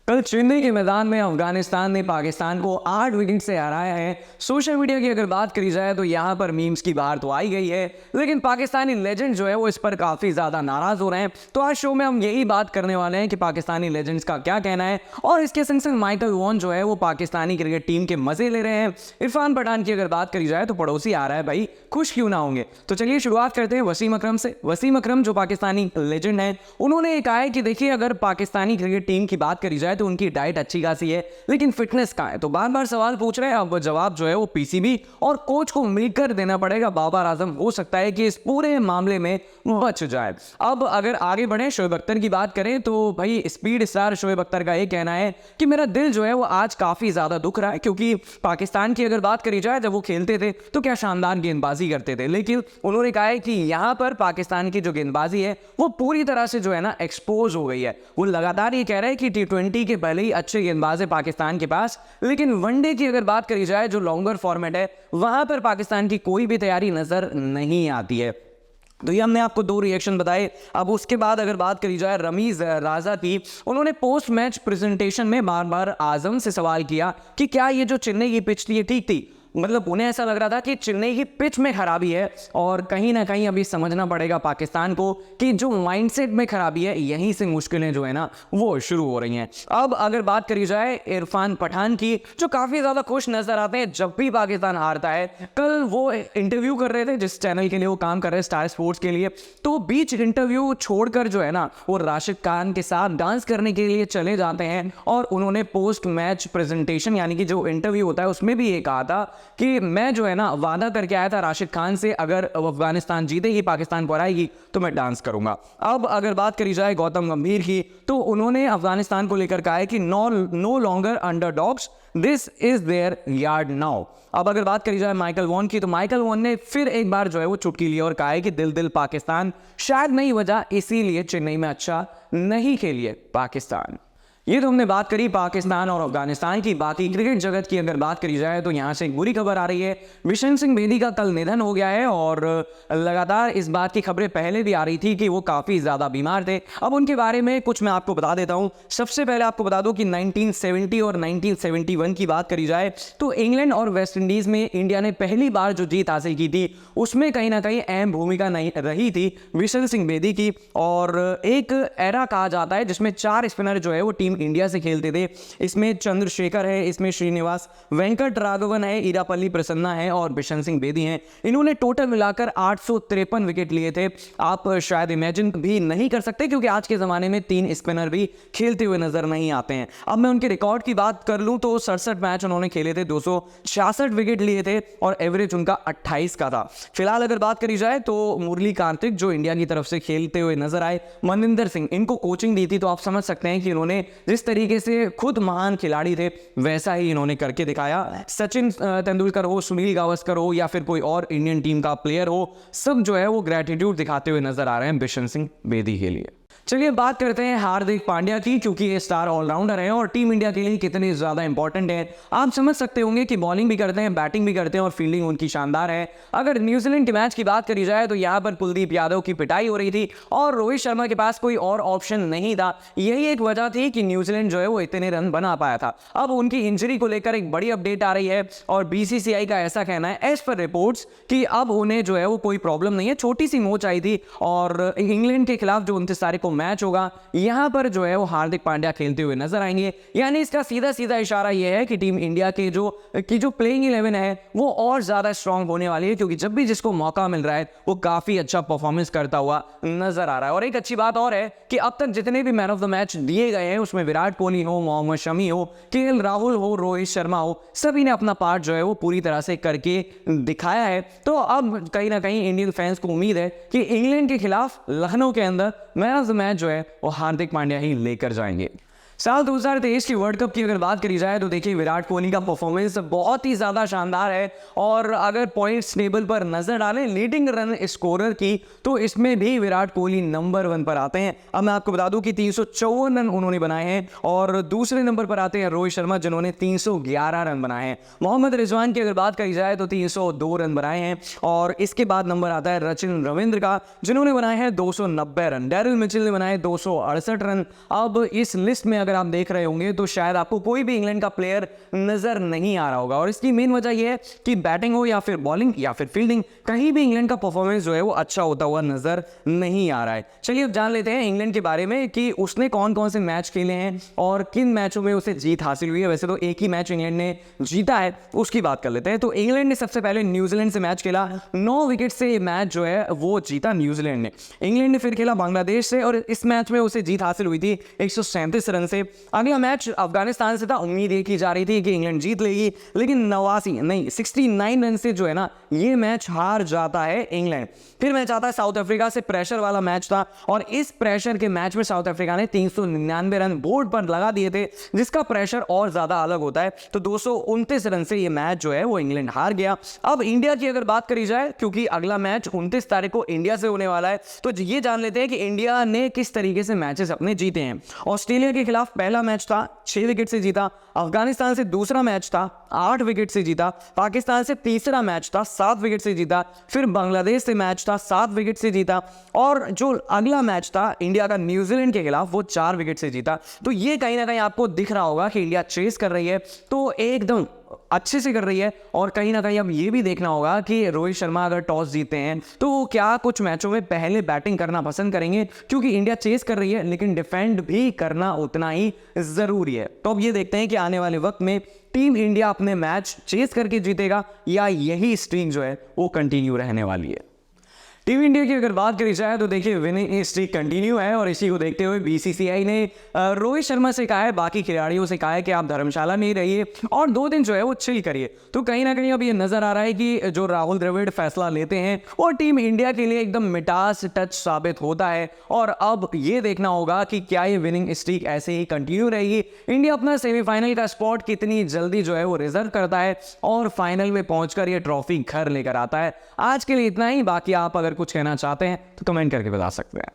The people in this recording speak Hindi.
कल चेन्नई के मैदान में अफगानिस्तान ने पाकिस्तान को 8 विकेट से हराया है। सोशल मीडिया की अगर बात करी जाए तो यहाँ पर मीम्स की बाहर तो आई गई है, लेकिन पाकिस्तानी लेजेंड जो है वो इस पर काफ़ी ज़्यादा नाराज़ हो रहे हैं। तो आज शो में हम यही बात करने वाले हैं कि पाकिस्तानी लेजेंड्स का क्या कहना है, और इसके संग संग माइकल वॉन जो है वो पाकिस्तानी क्रिकेट टीम के मज़े ले रहे हैं। इरफान पठान की अगर बात करी जाए तो पड़ोसी आ रहा है भाई, खुश क्यों ना होंगे। तो चलिए शुरुआत करते हैं वसीम अकरम से। वसीम अकरम जो पाकिस्तानी लेजेंड हैं, उन्होंने कहा है कि देखिए अगर पाकिस्तानी क्रिकेट टीम की बात करी जाए तो उनकी डाइट अच्छी खासी है, लेकिन फिटनेस कहाँ है। तो बार बार सवाल पूछ रहे हैं, अब जवाब जो है वो पीसीबी और कोच को मिलकर देना पड़ेगा। बाबर आजम हो सकता है कि इस पूरे मामले में बच जाए। अब अगर आगे बढ़े, शोएब अख्तर की बात करें तो भाई स्पीड स्टार शोएब अख्तर का ये कहना है कि मेरा दिल जो है वो आज काफी ज्यादा दुख रहा है, क्योंकि पाकिस्तान की अगर बात करी जाए जब वो खेलते थे तो क्या शानदार गेंदबाजी करते थे, लेकिन उन्होंने कहा है कि यहाँ पर पाकिस्तान की जो गेंदबाजी है वो पूरी तरह से जो है ना एक्सपोज हो गई है। वो लगातार ये कह रहे हैं कि T20 के पहले ही अच्छे गेंदबाज है पाकिस्तान के पास, लेकिन वनडे की अगर बात करी जाए जो लॉन्गर फॉर्मेट है वहां पर पाकिस्तान की कोई भी तैयारी नजर नहीं आती है। तो ये हमने आपको दो रिएक्शन बताए। अब उसके बाद अगर बात करी जाए रमीज राजा की, उन्होंने पोस्ट मैच प्रेजेंटेशन में बार बार आजम से सवाल किया कि क्या ये जो चेन्नई की पिच थी ये ठीक थी। मतलब उन्हें ऐसा लग रहा था कि चेन्नई की पिच में खराबी है, और कहीं ना कहीं अभी समझना पड़ेगा पाकिस्तान को कि जो माइंडसेट में खराबी है, यहीं से मुश्किलें जो है ना वो शुरू हो रही हैं। अब अगर बात करी जाए इरफान पठान की, जो काफ़ी ज़्यादा खुश नजर आते हैं जब भी पाकिस्तान हारता है। कल वो इंटरव्यू कर रहे थे जिस चैनल के लिए वो काम कर रहे हैं, स्टार स्पोर्ट्स के लिए, तो बीच इंटरव्यू छोड़कर जो है ना वो राशिद खान के साथ डांस करने के लिए चले जाते हैं। और उन्होंने पोस्ट मैच प्रेजेंटेशन यानी कि जो इंटरव्यू होता है उसमें भी ये कहा था कि मैं जो है ना वादा करके आया था राशिद खान से, अगर अफगानिस्तान जीतेगी, पाकिस्तान को हराएगी तो मैं डांस करूंगा। अब अगर बात करी जाए गौतम गंभीर की, तो उन्होंने अफगानिस्तान को लेकर कहा है कि no longer underdogs, this is their yard now. अब अगर बात करी जाए माइकल वॉन की, तो माइकल वॉन ने फिर एक बार जो है वो चुटकी ली और कहा है कि दिल दिल पाकिस्तान, शायद नई वजह इसीलिए चेन्नई में अच्छा नहीं खेली है पाकिस्तान। ये तो हमने बात करी पाकिस्तान और अफगानिस्तान की। बाकी क्रिकेट जगत की अगर बात करी जाए तो यहाँ से एक बुरी खबर आ रही है। बिशन सिंह बेदी का कल निधन हो गया है, और लगातार इस बात की खबरें पहले भी आ रही थी कि वो काफ़ी ज़्यादा बीमार थे। अब उनके बारे में कुछ मैं आपको बता देता हूँ। सबसे पहले आपको बता दूँ कि 1970 और 1971 की बात करी जाए तो इंग्लैंड और वेस्ट इंडीज़ में इंडिया ने पहली बार जो जीत हासिल की थी उसमें कहीं ना कहीं अहम भूमिका नहीं रही थी बिशन सिंह बेदी की। और एक एरा कहा जाता है जिसमें 4 स्पिनर जो है वो टीम इंडिया से खेलते थे। इसमें चंद्रशेखर है, इसमें श्रीनिवास वेंकट राघवन है, इरापल्ली प्रसन्ना है और बिशन सिंह बेदी हैं। इन्होंने टोटल मिलाकर 853 विकेट लिए थे। आप शायद इमेजिन भी नहीं कर सकते, क्योंकि आज के ज़माने में 3 स्पिनर भी खेलते हुए नजर नहीं आते हैं। अब मैं उनके रिकॉर्ड की बात कर लूँ तो 67 मैच उन्होंने खेले थे, 266 विकेट लिए थे और एवरेज उनका 28 का था। फिलहाल अगर बात करी जाए तो मुरली कार्तिक जो इंडिया की तरफ से खेलते हुए नजर आए, मनिंदर सिंह इनको कोचिंग दी थी, तो आप समझ सकते हैं कि इन्होंने जिस तरीके से खुद महान खिलाड़ी थे वैसा ही इन्होंने करके दिखाया। सचिन तेंदुलकर हो, सुनील गावस्कर हो या फिर कोई और इंडियन टीम का प्लेयर हो, सब जो है वो ग्रेटिट्यूड दिखाते हुए नजर आ रहे हैं बिशन सिंह बेदी के लिए। चलिए बात करते हैं हार्दिक पांड्या की, क्योंकि ये स्टार ऑलराउंडर है और टीम इंडिया के लिए कितने ज़्यादा इंपॉर्टेंट है। आप समझ सकते होंगे कि बॉलिंग भी करते हैं, बैटिंग भी करते हैं और फील्डिंग उनकी शानदार है। अगर न्यूजीलैंड के मैच की बात करी जाए तो यहाँ पर कुलदीप यादव की पिटाई हो रही थी और रोहित शर्मा के पास कोई और ऑप्शन नहीं था। यही एक वजह थी कि न्यूजीलैंड जो है वो इतने रन बना पाया था। अब उनकी इंजरी को लेकर एक बड़ी अपडेट आ रही है और BCCI का ऐसा कहना है एज पर रिपोर्ट्स कि अब उन्हें जो है वो कोई प्रॉब्लम नहीं है। छोटी सी मोच आई थी और इंग्लैंड के खिलाफ जो 29 तारीख को मैच होगा यहां पर जो है वो हार्दिक पांड्या खेलते हुए नजर आएंगे। यानी इसका सीधा सीधा इशारा यह है कि टीम इंडिया के जो प्लेइंग 11 है वो और ज्यादा स्ट्रांग होने वाली है, क्योंकि जब भी जिसको मौका मिल रहा है वो काफी अच्छा परफॉर्मेंस करता हुआ नजर आ रहा है। और एक अच्छी बात और है कि अब तक जितने भी मैन ऑफ द मैच दिए गए हैं उसमें विराट कोहली हो, मोहम्मद शमी हो, KL राहुल हो, रोहित शर्मा हो, सभी ने अपना पार्ट जो है वो पूरी तरह से करके दिखाया है। तो अब कहीं ना कहीं इंडियन फैंस को उम्मीद है कि इंग्लैंड के खिलाफ लखनऊ के अंदर मैन ऑफ द मैच जो है वो हार्दिक पांड्या ही लेकर जाएंगे। साल 2023 की वर्ल्ड कप की अगर बात करी जाए तो देखिए विराट कोहली का परफॉर्मेंस बहुत ही ज़्यादा शानदार है। और अगर पॉइंट्स टेबल पर नजर डालें लीडिंग रन स्कोरर की, तो इसमें भी विराट कोहली नंबर 1 पर आते हैं। अब मैं आपको बता दूं कि 354 रन उन्होंने बनाए हैं और दूसरे नंबर पर आते हैं रोहित शर्मा जिन्होंने 311 रन बनाए हैं। मोहम्मद रिजवान की अगर बात करी जाए तो 302 रन बनाए हैं और इसके बाद नंबर आता है सचिन रविंद्र का जिन्होंने बनाए हैं 290 रन। डैरिल मिचेल ने बनाए 268 रन। अब इस लिस्ट में अगर आप देख रहे होंगे तो शायद आपको कोई भी इंग्लैंड का प्लेयर नजर नहीं आ रहा होगा, और इसकी मेन वजह यह है कि बैटिंग हो या फिर बॉलिंग या फिर फील्डिंग, कहीं भी इंग्लैंड का परफॉर्मेंस जो है वो अच्छा होता हुआ नजर नहीं आ रहा है। चलिए अब जान लेते हैं इंग्लैंड के बारे में कि उसने कौन कौन से मैच खेले हैं और किन मैचों में उसे जीत हासिल हुई है। वैसे तो एक ही मैच इंग्लैंड ने जीता है, उसकी बात कर लेते हैं। तो इंग्लैंड ने सबसे पहले न्यूजीलैंड से मैच खेला, 9 विकेट से ये मैच जो है वो जीता न्यूजीलैंड ने। इंग्लैंड ने फिर खेला बांग्लादेश से और इस मैच में उसे जीत हासिल हुई थी 137 रन से। अगला मैच अफगानिस्तान से था, उम्मीद ये की जा रही थी कि इंग्लैंड जीत लेगी, लेकिन 69 रन से जो है ना ये मैच हार जाता है इंग्लैंड। फिर मैच आता है साउथ अफ्रीका से, प्रेशर वाला मैच था और इस प्रेशर के मैच में साउथ अफ्रीका ने 399 रन बोर्ड पर लगा दिए थे, जिसका प्रेशर और ज्यादा अलग होता है। तो 229 रन से ये मैच जो है वो इंग्लैंड हार गया। अब इंडिया की अगर बात करी जाए, क्योंकि अगला मैच 29 तारीख को इंडिया से होने वाला है, तो ये जान लेते हैं कि इंडिया ने किस तरीके से मैचेस अपने जीते हैं। ऑस्ट्रेलिया के खिलाफ पहला मैच था, 6 विकेट से जीता। अफगानिस्तान से दूसरा मैच था, 8 विकेट से जीता। पाकिस्तान से तीसरा मैच था, 7 विकेट से जीता। फिर बांग्लादेश से मैच था, 7 विकेट से जीता। और जो अगला मैच था इंडिया का न्यूजीलैंड के खिलाफ, वो 4 विकेट से जीता। तो ये कहीं ना कहीं आपको दिख रहा होगा कि इंडिया चेस कर रही है, तो एकदम अच्छे से कर रही है। और कहीं ना कहीं अब ये भी देखना होगा कि रोहित शर्मा अगर टॉस जीते हैं तो वो क्या कुछ मैचों में पहले बैटिंग करना पसंद करेंगे, क्योंकि इंडिया चेस कर रही है लेकिन डिफेंड भी करना उतना ही जरूरी है। तो अब ये देखते हैं कि आने वाले वक्त में टीम इंडिया अपने मैच चेस करके जीतेगा या यही स्ट्रीक जो है वो कंटिन्यू रहने वाली है। टीम इंडिया की अगर बात करी जाए तो देखिए विनिंग स्ट्रीक कंटिन्यू है और इसी को देखते हुए बीसीसीआई ने रोहित शर्मा से कहा है, बाकी खिलाड़ियों से कहा है कि आप धर्मशाला में ही रहिए और 2 दिन जो है वो चिल करिए। तो कहीं ना कहीं अब ये नजर आ रहा है कि जो राहुल द्रविड़ फैसला लेते हैं वो टीम इंडिया के लिए एकदम मिठास टच साबित होता है। और अब ये देखना होगा कि क्या ये विनिंग स्ट्रीक ऐसे ही कंटिन्यू रहेगी, इंडिया अपना सेमीफाइनल का स्पॉट कितनी जल्दी जो है वो रिजर्व करता है और फाइनल में पहुंचकर ये ट्रॉफी घर लेकर आता है। आज के लिए इतना ही, बाकी आप अगर कुछ कहना चाहते हैं तो कमेंट करके बता सकते हैं।